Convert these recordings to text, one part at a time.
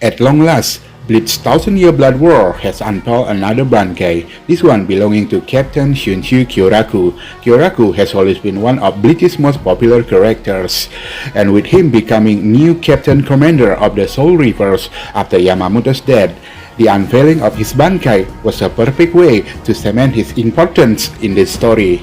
At long last, Bleach's thousand-year blood war has unveiled another Bankai, this one belonging to Captain Shunsui Kyoraku. Kyoraku has always been one of Bleach's most popular characters, and with him becoming new Captain Commander of the Soul Reapers after Yamamoto's death, the unveiling of his Bankai was a perfect way to cement his importance in this story.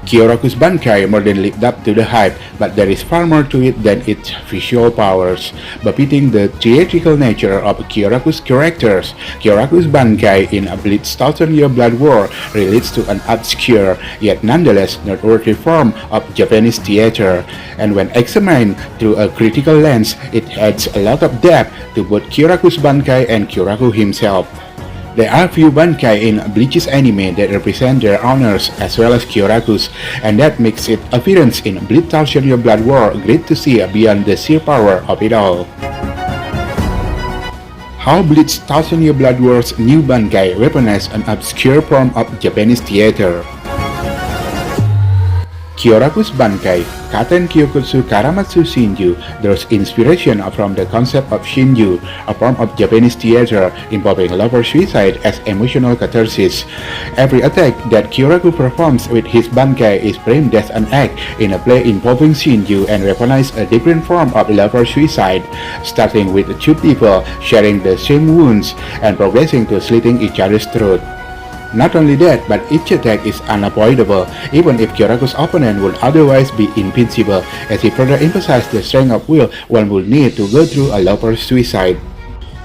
Kyoraku's Bankai more than lived up to the hype, but there is far more to it than its visual powers. Befitting the theatrical nature of Kyoraku's characters, Kyoraku's Bankai in Bleach's Thousand-Year Blood War relates to an obscure, yet nonetheless noteworthy form of Japanese theater, and when examined through a critical lens, it adds a lot of depth to both Kyoraku's Bankai and Kyoraku himself. There are few Bankai in Bleach's anime that represent their owners as well as Kyoraku's, and that makes its appearance in Bleach Thousand-Year Blood War great to see beyond the sheer power of it all. How Bleach Thousand-Year Blood War's new Bankai weaponized an obscure form of Japanese theater. Kyoraku's Bankai, Katen Kyokutsu Karamatsu Shinju, draws inspiration from the concept of Shinju, a form of Japanese theater involving lover suicide as emotional catharsis. Every attack that Kyoraku performs with his Bankai is framed as an act in a play involving Shinju and weaponize a different form of lover suicide, starting with two people sharing the same wounds and progressing to slitting each other's throat. Not only that, but each attack is unavoidable, even if Kyoraku's opponent would otherwise be invincible, as he further emphasized the strength of will one would need to go through a lover's suicide.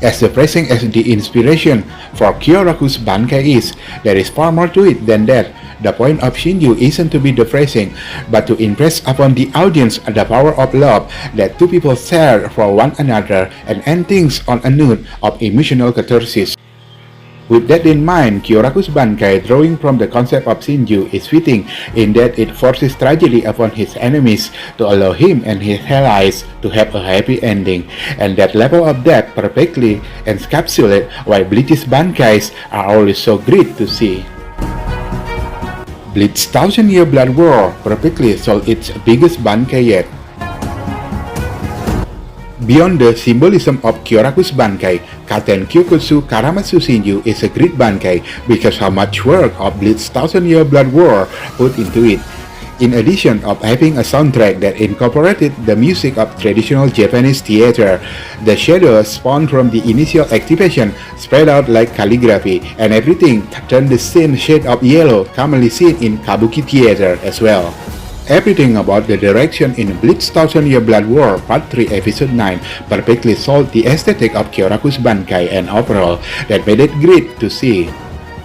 As depressing as the inspiration for Kyoraku's Bankai is, there is far more to it than that. The point of Shinju isn't to be depressing, but to impress upon the audience the power of love that two people share for one another and end things on a note of emotional catharsis. With that in mind, Kyoraku's Bankai, drawing from the concept of Shinju, is fitting in that it forces tragedy upon his enemies to allow him and his allies to have a happy ending, and that level of depth perfectly encapsulates why Bleach's Bankais are always so great to see. Bleach's Thousand-Year Blood War perfectly sold its biggest Bankai yet. Beyond the symbolism of Kyoraku's Bankai, Katen Kyokutsu Karamatsu Shinju is a great Bankai because how much work of Bleach's Thousand-Year Blood War put into it. In addition of having a soundtrack that incorporated the music of traditional Japanese theater, the shadows spawned from the initial activation spread out like calligraphy, and everything turned the same shade of yellow commonly seen in kabuki theater as well. Everything about the direction in Bleach's Thousand-Year Blood War Part 3 Episode 9 perfectly sold the aesthetic of Kyoraku's Bankai and overall that made it great to see.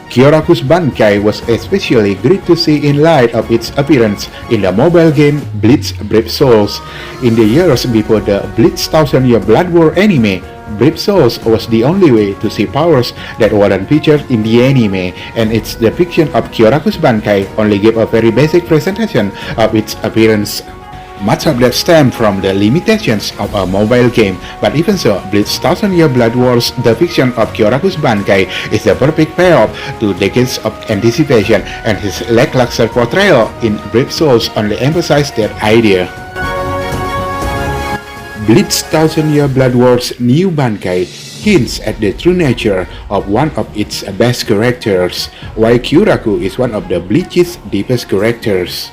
Kyoraku's Bankai was especially great to see in light of its appearance in the mobile game Bleach Brave Souls. In the years before the Bleach's Thousand-Year Blood War anime, Brave Souls was the only way to see powers that weren't featured in the anime, and its depiction of Kyoraku's Bankai only gave a very basic presentation of its appearance. Much of that stemmed from the limitations of a mobile game, but even so, Bleach's Thousand-Year Blood War's depiction of Kyoraku's Bankai is the perfect payoff to decades of anticipation, and his lackluster portrayal in Brave Souls only emphasized that idea. Bleach's Thousand-Year Blood War's new Bankai hints at the true nature of one of its best characters, why Kyoraku is one of the Bleach's deepest characters.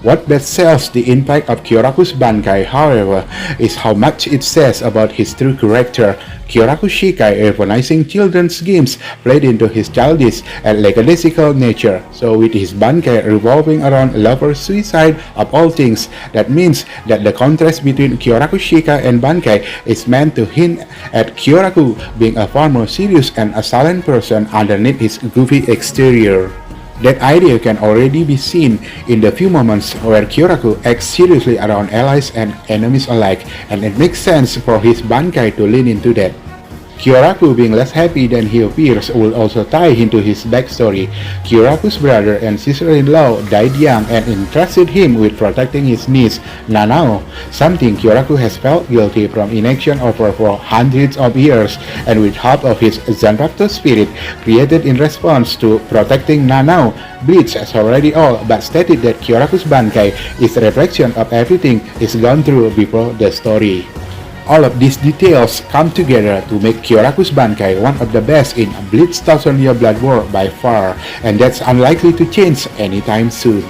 What best sells the impact of Kyoraku's Bankai, however, is how much it says about his true character. Kyoraku Shikai weaponizing children's games played into his childish and lackadaisical nature, so with his Bankai revolving around lover suicide of all things, that means that the contrast between Kyoraku Shikai and Bankai is meant to hint at Kyoraku being a far more serious and a silent person underneath his goofy exterior. That idea can already be seen in the few moments where Kyoraku acts seriously around allies and enemies alike, and it makes sense for his Bankai to lean into that. Kyoraku being less happy than he appears will also tie into his backstory. Kyoraku's brother and sister-in-law died young and entrusted him with protecting his niece, Nanao, something Kyoraku has felt guilty from inaction over for hundreds of years, and with help of his Zanrakuto spirit created in response to protecting Nanao, Bleach has already all but stated that Kyoraku's Bankai is a reflection of everything he's gone through before the story. All of these details come together to make Kyoraku's Bankai one of the best in Bleach Thousand Year Blood War by far, and that's unlikely to change anytime soon.